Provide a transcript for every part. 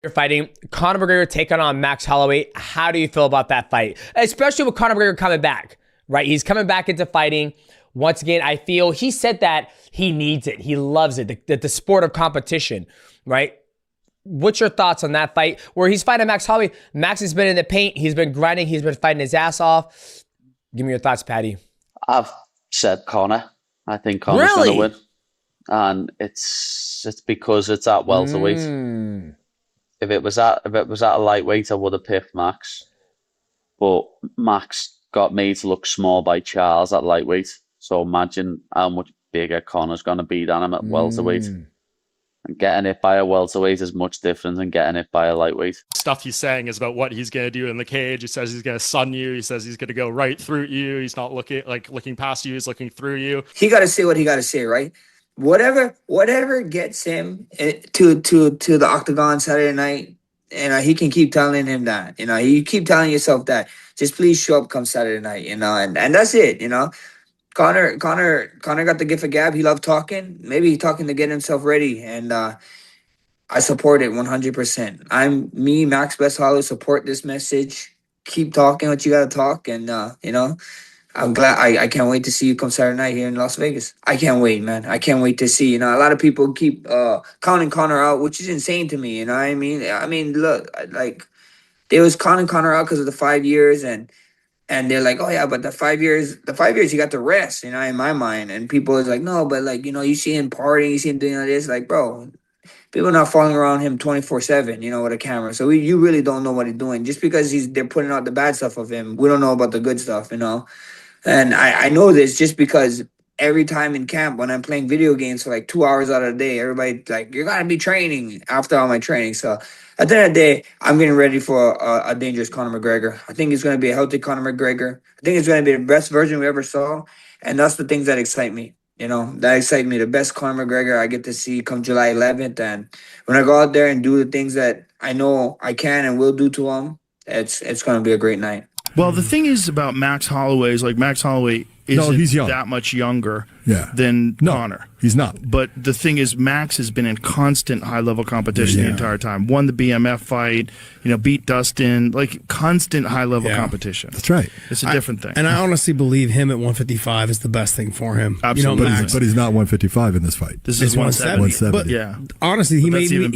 You're fighting Conor McGregor taking on Max Holloway. How do you feel about that fight? Especially with Conor McGregor coming back, right? He's coming back into fighting. Once again, I feel he said that he needs it. He loves it, the sport of competition, right? What's your thoughts on that fight where he's fighting Max Holloway? Max has been in the paint. He's been grinding. He's been fighting his ass off. Give me your thoughts, Paddy. I've said Conor. I think Conor's going to win. And it's because it's at welterweight. If it was at a lightweight, I would have picked Max. But Max got made to look small by Chael at lightweight. So imagine how much bigger Conor's going to be than him at welterweight. And getting it by a welterweight is much different than getting it by a lightweight. Stuff he's saying is about what he's going to do in the cage. He says he's going to sun you. He says he's going to go right through you. He's not looking past you. He's looking through you. He got to say what he got to say, right? Whatever gets him to the octagon Saturday night, he can keep telling him that. You keep telling yourself that. Just please show up come Saturday night, and that's it, Conor got the gift of gab. He loved talking. Maybe he's talking to get himself ready, and I support it 100%. Max Best Holloway, support this message. Keep talking what you got to talk, and I'm glad. I can't wait to see you come Saturday night here in Las Vegas. I can't wait, man. I can't wait to see. A lot of people keep counting Conor out, which is insane to me. You know what I mean? I mean, look, like they was counting Conor out because of the 5 years, and they're like, oh yeah, but the 5 years he got to rest. In my mind, and people is like, no, but like you see him partying, you see him doing all this, like bro. People are not following around him 24/7, with a camera. So you really don't know what he's doing. Just because they're putting out the bad stuff of him, we don't know about the good stuff, And I know this just because every time in camp when I'm playing video games for like 2 hours out of the day, everybody like, you gotta be training after all my training. So at the end of the day, I'm getting ready for a dangerous Conor McGregor. I think it's going to be a healthy Conor McGregor. I think it's going to be the best version we ever saw. And that's the things that excite me. That excite me. The best Conor McGregor I get to see come July 11th. And when I go out there and do the things that I know I can and will do to him, it's going to be a great night. Well, the thing is about Max Holloway is like Max Holloway isn't that much younger than Conor. He's not. But the thing is, Max has been in constant high-level competition the entire time. Won the BMF fight, beat Dustin, like constant high-level competition. That's right. It's a different thing. And I honestly believe him at 155 is the best thing for him. Absolutely. But he's not 155 in this fight. This is 170. But yeah. Honestly, he might be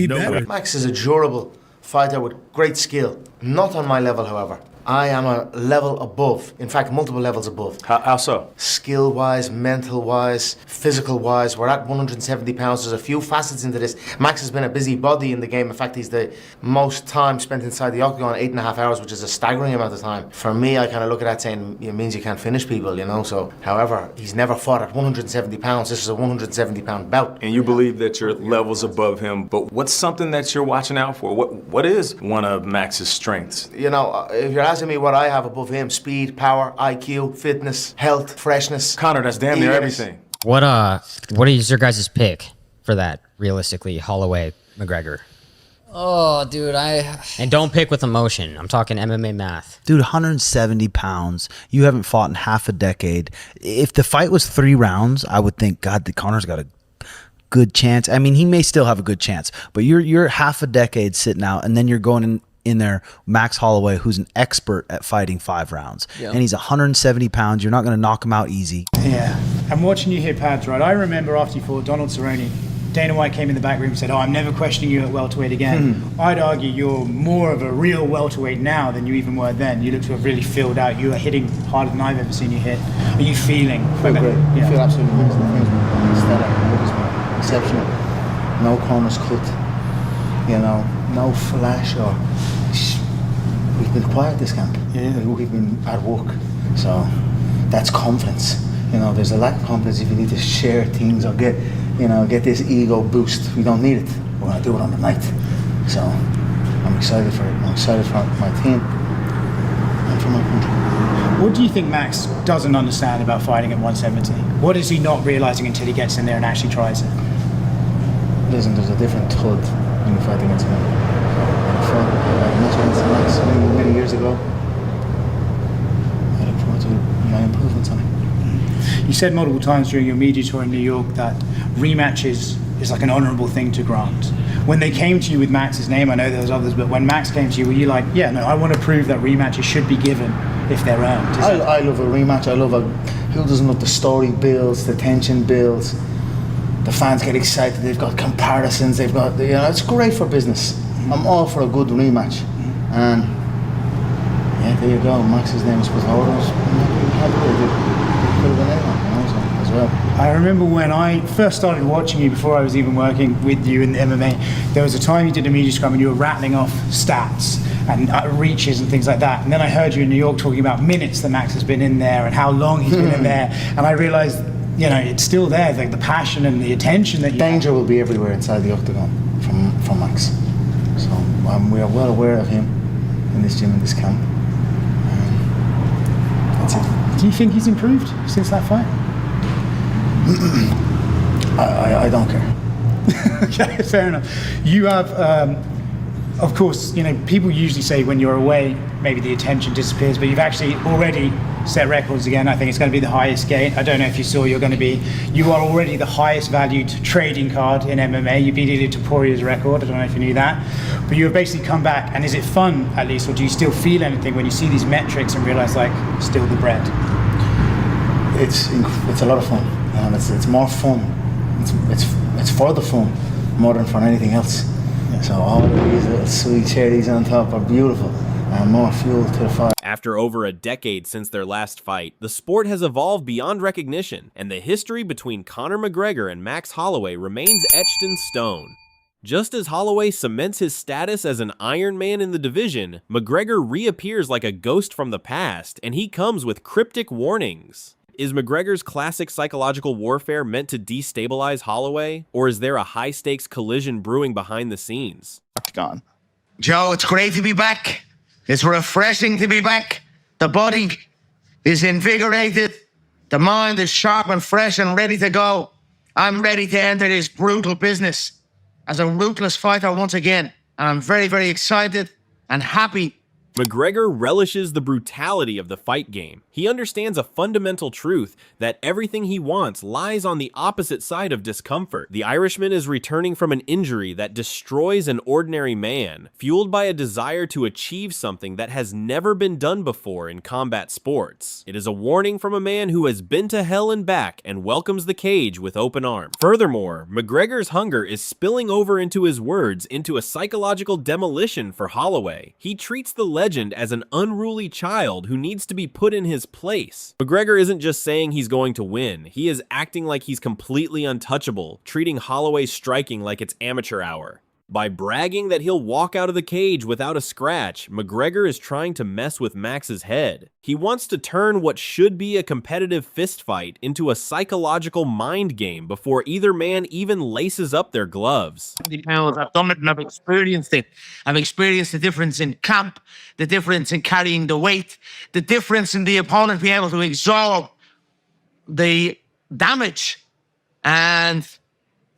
better. Max is a durable fighter with great skill. Not on my level, however. I am a level above, in fact, multiple levels above. How so? Skill-wise, mental-wise, physical-wise. We're at 170 pounds. There's a few facets into this. Max has been a busy body in the game. In fact, he's the most time spent inside the octagon, 8.5 hours, which is a staggering amount of time. For me, I kind of look at that saying, it means you can't finish people, So, however, he's never fought at 170 pounds. This is a 170-pound bout. And you believe that your level's above him, but what's something that you're watching out for? What is one of Max's strengths? If you're asking me what I have above him, speed, power, IQ, fitness, health, freshness. Conor, that's damn near everything. What is your guys' pick for that, realistically, Holloway, McGregor? Oh, dude, And don't pick with emotion. I'm talking MMA math. Dude, 170 pounds. You haven't fought in half a decade. If the fight was 3 rounds, I would think, God, Conor's got a good chance. I mean, he may still have a good chance, but you're half a decade sitting out, and then you're going in there, Max Holloway, who's an expert at fighting 5 rounds. And he's 170 pounds. You're not going to knock him out easy. Yeah. I'm watching you hit pads, right? I remember after you fought Donald Cerrone, Dana White came in the back room and said, I'm never questioning you at welterweight again. I'd argue you're more of a real welterweight now than you even were then. You look to have really filled out. You are hitting harder than I've ever seen you hit. Are you feeling? I feel great. I feel absolutely amazing. Stellar. Exceptional. No corners cut. No flash or... We've been quiet this camp. We've been at work. So that's confidence. There's a lack of confidence if you need to share things or get this ego boost. We don't need it. We're going to do it on the night. So I'm excited for it. I'm excited for my team and for my country. What do you think Max doesn't understand about fighting at 170? What is he not realizing until he gets in there and actually tries it? Listen, there's a different thud when you fight against him. Many years ago. I look forward to my improvements on it. You said multiple times during your media tour in New York that rematch is like an honourable thing to grant. When they came to you with Max's name, I know there was others, but when Max came to you, were you like, yeah, no, I want to prove that rematches should be given if they're earned? I love a rematch. Who doesn't love the story builds, the tension builds, the fans get excited, they've got comparisons, they've got, it's great for business. I'm all for a good rematch. And yeah, there you go. Max's name was put hold on. As well. I remember when I first started watching you, before I was even working with you in the MMA, there was a time you did a media scrum and you were rattling off stats and reaches and things like that. And then I heard you in New York talking about minutes that Max has been in there and how long he's been in there. And I realized, it's still there, like the passion and the attention that you Danger will be everywhere inside the octagon from Max. So we are well aware of him in this gym, in this camp. That's it. Do you think he's improved since that fight? I don't care. Okay, fair enough. You have, of course, people usually say when you're away, maybe the attention disappears, but you've actually already set records again. I think it's going to be the highest gate. I don't know if you saw, you are already the highest valued trading card in MMA. You beat it to Poirier's record. I don't know if you knew that. But you have basically come back, and is it fun, at least, or do you still feel anything when you see these metrics and realize, still the bread? It's a lot of fun. It's more fun. It's for the fun more than for anything else. Yeah. So all of these little sweet cherries on top are beautiful and more fuel to the fire. After over a decade since their last fight, the sport has evolved beyond recognition, and the history between Conor McGregor and Max Holloway remains etched in stone. Just as Holloway cements his status as an Iron Man in the division, McGregor reappears like a ghost from the past, and he comes with cryptic warnings. Is McGregor's classic psychological warfare meant to destabilize Holloway, or is there a high-stakes collision brewing behind the scenes? Gone. Joe, it's great to be back. It's refreshing to be back. The body is invigorated. The mind is sharp and fresh and ready to go. I'm ready to enter this brutal business as a ruthless fighter once again. And I'm very, very excited and happy. McGregor relishes the brutality of the fight game. He understands a fundamental truth that everything he wants lies on the opposite side of discomfort. The Irishman is returning from an injury that destroys an ordinary man, fueled by a desire to achieve something that has never been done before in combat sports. It is a warning from a man who has been to hell and back and welcomes the cage with open arms. Furthermore, McGregor's hunger is spilling over into his words into a psychological demolition for Holloway. He treats the legend as an unruly child who needs to be put in his place. McGregor isn't just saying he's going to win, he is acting like he's completely untouchable, treating Holloway's striking like it's amateur hour. By bragging that he'll walk out of the cage without a scratch, McGregor is trying to mess with Max's head. He wants to turn what should be a competitive fistfight into a psychological mind game before either man even laces up their gloves. 70 pounds, I've done it and I've experienced it. I've experienced the difference in camp, the difference in carrying the weight, the difference in the opponent being able to absorb the damage. And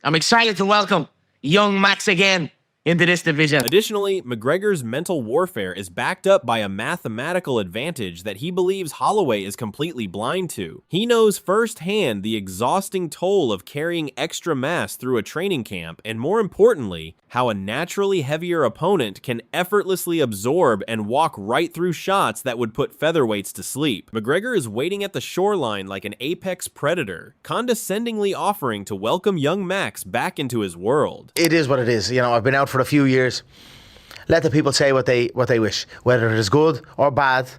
I'm excited to welcome young Max again into this division. Additionally, McGregor's mental warfare is backed up by a mathematical advantage that he believes Holloway is completely blind to. He knows firsthand the exhausting toll of carrying extra mass through a training camp, and more importantly, how a naturally heavier opponent can effortlessly absorb and walk right through shots that would put featherweights to sleep. McGregor is waiting at the shoreline like an apex predator, condescendingly offering to welcome young Max back into his world. It is what it is. I've been out for a few years. Let the people say what they wish, whether it is good or bad.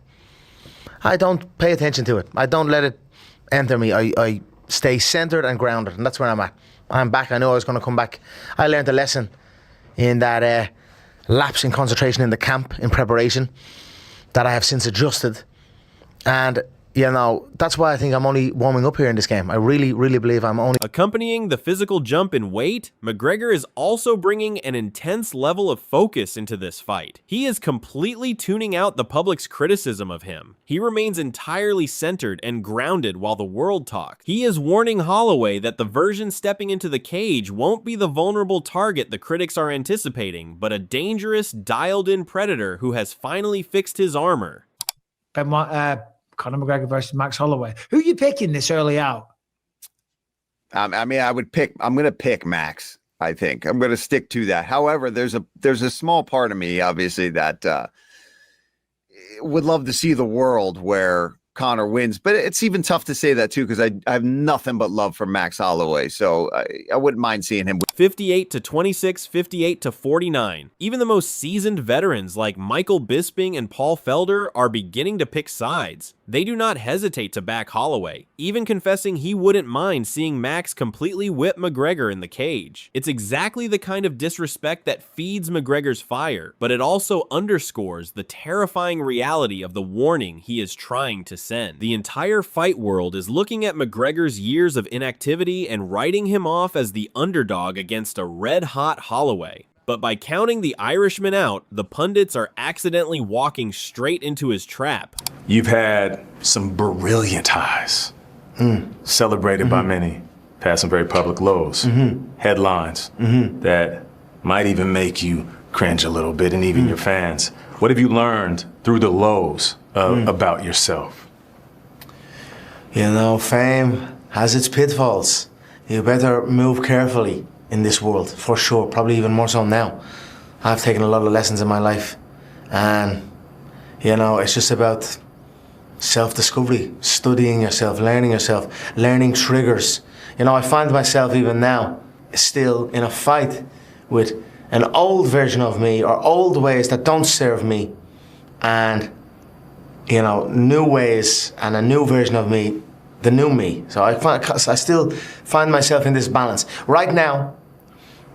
I don't pay attention to it. I don't let it enter me. I stay centered and grounded, and that's where I'm at. I'm back. I know I was going to come back. I learned a lesson in that lapse in concentration in the camp in preparation that I have since adjusted, and that's why I think I'm only warming up here in this game. I really, really believe I'm only... Accompanying the physical jump in weight, McGregor is also bringing an intense level of focus into this fight. He is completely tuning out the public's criticism of him. He remains entirely centered and grounded while the world talks. He is warning Holloway that the version stepping into the cage won't be the vulnerable target the critics are anticipating, but a dangerous, dialed-in predator who has finally fixed his armor. Conor McGregor versus Max Holloway. Who are you picking this early out? I'm going to pick Max. I think I'm going to stick to that. However, there's a small part of me, obviously, that would love to see the world where Conor wins, but it's even tough to say that too, because I have nothing but love for Max Holloway, so I wouldn't mind seeing him. 58-26, 58-49. Even the most seasoned veterans like Michael Bisping and Paul Felder are beginning to pick sides. They do not hesitate to back Holloway, even confessing he wouldn't mind seeing Max completely whip McGregor in the cage. It's exactly the kind of disrespect that feeds McGregor's fire, but it also underscores the terrifying reality of the warning he is trying to send. The entire fight world is looking at McGregor's years of inactivity and writing him off as the underdog against a red-hot Holloway. But by counting the Irishman out, the pundits are accidentally walking straight into his trap. You've had some brilliant highs, celebrated by many. Had some very public lows, headlines that might even make you cringe a little bit, and even your fans. What have you learned through the lows about yourself? You know, fame has its pitfalls. You better move carefully in this world, for sure, probably even more so now. I've taken a lot of lessons in my life, and, you know, it's just about self-discovery, studying yourself, learning triggers. You know, I find myself even now still in a fight with an old version of me or old ways that don't serve me, and, you know, new ways and a new version of me, the new me. So I still find myself in this balance. Right now,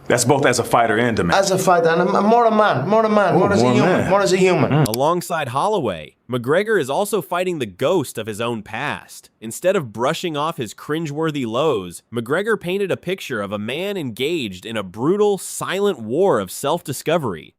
that's both as a fighter and a man. As a fighter, and I'm more a man, more as a human. Alongside Holloway, McGregor is also fighting the ghost of his own past. Instead of brushing off his cringeworthy lows, McGregor painted a picture of a man engaged in a brutal, silent war of self-discovery.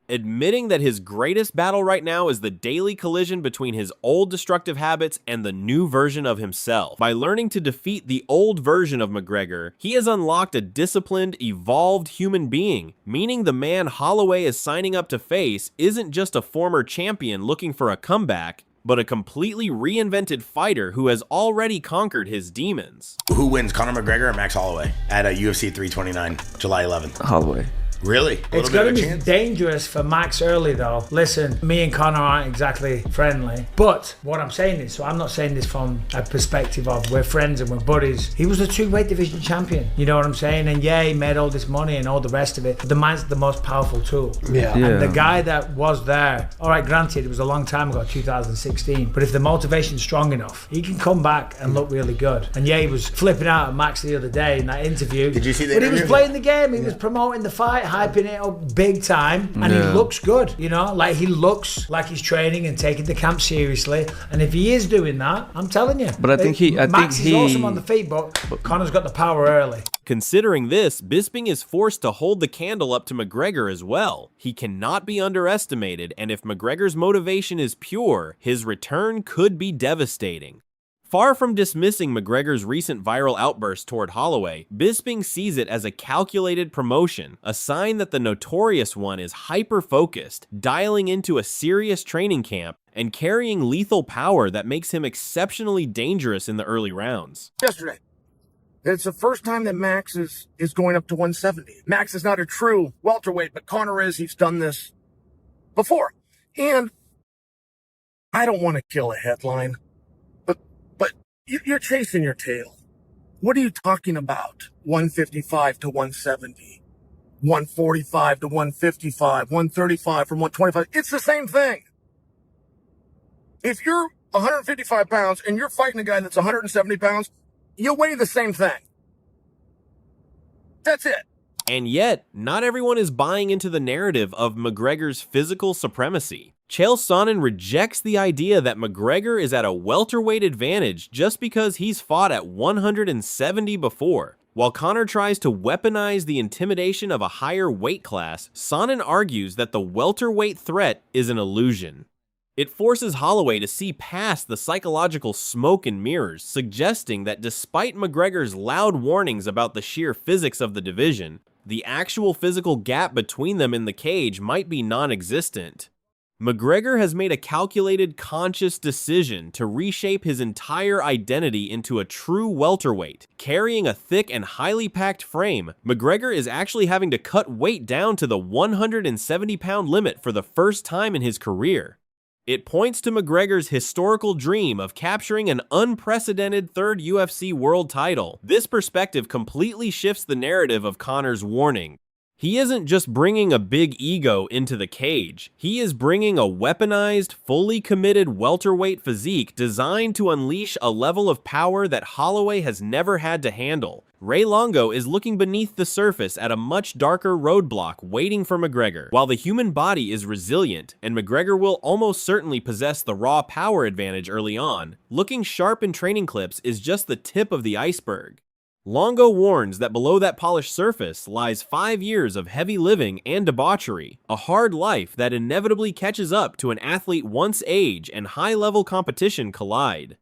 Admitting that his greatest battle right now is the daily collision between his old destructive habits and the new version of himself. By learning to defeat the old version of McGregor, he has unlocked a disciplined, evolved human being, meaning the man Holloway is signing up to face isn't just a former champion looking for a comeback, but a completely reinvented fighter who has already conquered his demons. Who wins, Conor McGregor or Max Holloway at UFC 329, July 11th? Holloway. Really? It's going to be dangerous for Max early, though. Listen, me and Conor aren't exactly friendly. But what I'm saying is, so I'm not saying this from a perspective of we're friends and we're buddies. He was the 2 weight division champion. You know what I'm saying? And yeah, he made all this money and all the rest of it. But the man's the most powerful tool. Yeah. And the guy that was there, all right, granted, it was a long time ago, 2016. But if the motivation's strong enough, he can come back and look really good. And yeah, he was flipping out at Max the other day in that interview. Did you see that? But he was playing the game. He was promoting the fight, hyping it up big time, and he looks good, you know, like he looks like he's training and taking the camp seriously. And if he is doing that, I'm telling you. But I think Max is awesome on the feet, but Conor's got the power early. Considering this, Bisping is forced to hold the candle up to McGregor as well. He cannot be underestimated, and if McGregor's motivation is pure, his return could be devastating. Far from dismissing McGregor's recent viral outburst toward Holloway, Bisping sees it as a calculated promotion, a sign that the notorious one is hyper-focused, dialing into a serious training camp, and carrying lethal power that makes him exceptionally dangerous in the early rounds. Yesterday, it's the first time that Max is going up to 170. Max is not a true welterweight, but Conor is. He's done this before. And I don't want to kill a headline, but you're chasing your tail. What are you talking about? 155 to 170, 145 to 155, 135 from 125. It's the same thing. If you're 155 pounds and you're fighting a guy that's 170 pounds, you weigh the same thing. That's it. And yet, not everyone is buying into the narrative of McGregor's physical supremacy. Chael Sonnen rejects the idea that McGregor is at a welterweight advantage just because he's fought at 170 before. While Conor tries to weaponize the intimidation of a higher weight class, Sonnen argues that the welterweight threat is an illusion. It forces Holloway to see past the psychological smoke and mirrors, suggesting that despite McGregor's loud warnings about the sheer physics of the division, the actual physical gap between them in the cage might be non-existent. McGregor has made a calculated, conscious decision to reshape his entire identity into a true welterweight. Carrying a thick and highly packed frame, McGregor is actually having to cut weight down to the 170-pound limit for the first time in his career. It points to McGregor's historical dream of capturing an unprecedented third UFC world title. This perspective completely shifts the narrative of Conor's warning. He isn't just bringing a big ego into the cage. He is bringing a weaponized, fully committed welterweight physique designed to unleash a level of power that Holloway has never had to handle. Ray Longo is looking beneath the surface at a much darker roadblock waiting for McGregor. While the human body is resilient, and McGregor will almost certainly possess the raw power advantage early on, looking sharp in training clips is just the tip of the iceberg. Longo warns that below that polished surface lies 5 years of heavy living and debauchery, a hard life that inevitably catches up to an athlete once age and high-level competition collide.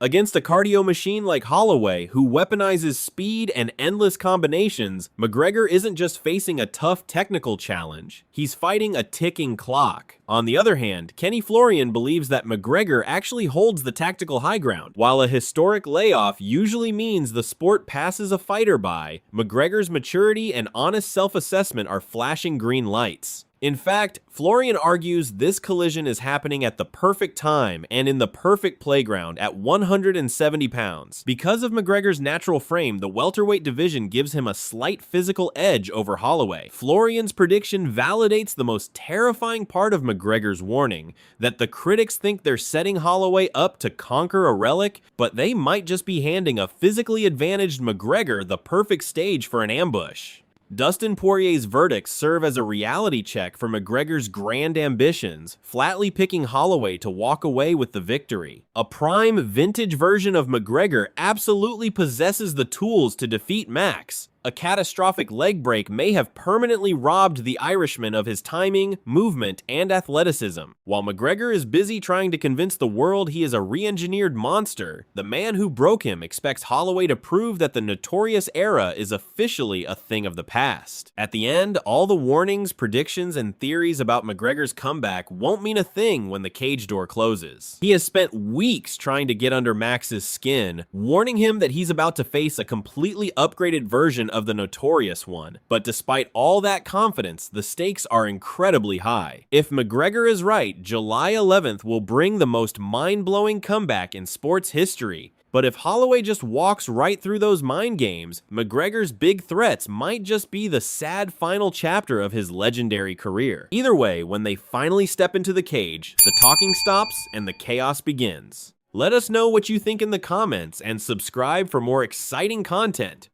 Against a cardio machine like Holloway, who weaponizes speed and endless combinations, McGregor isn't just facing a tough technical challenge, he's fighting a ticking clock. On the other hand, Kenny Florian believes that McGregor actually holds the tactical high ground. While a historic layoff usually means the sport passes a fighter by, McGregor's maturity and honest self-assessment are flashing green lights. In fact, Florian argues this collision is happening at the perfect time and in the perfect playground at 170 pounds. Because of McGregor's natural frame, the welterweight division gives him a slight physical edge over Holloway. Florian's prediction validates the most terrifying part of McGregor's warning, that the critics think they're setting Holloway up to conquer a relic, but they might just be handing a physically advantaged McGregor the perfect stage for an ambush. Dustin Poirier's verdicts serve as a reality check for McGregor's grand ambitions, flatly picking Holloway to walk away with the victory. A prime, vintage version of McGregor absolutely possesses the tools to defeat Max. A catastrophic leg break may have permanently robbed the Irishman of his timing, movement, and athleticism. While McGregor is busy trying to convince the world he is a re-engineered monster, the man who broke him expects Holloway to prove that the notorious era is officially a thing of the past. At the end, all the warnings, predictions, and theories about McGregor's comeback won't mean a thing when the cage door closes. He has spent weeks trying to get under Max's skin, warning him that he's about to face a completely upgraded version of the notorious one, but despite all that confidence, the stakes are incredibly high. If McGregor is right, July 11th will bring the most mind-blowing comeback in sports history. But if Holloway just walks right through those mind games, McGregor's big threats might just be the sad final chapter of his legendary career. Either way, when they finally step into the cage, the talking stops and the chaos begins. Let us know what you think in the comments and subscribe for more exciting content.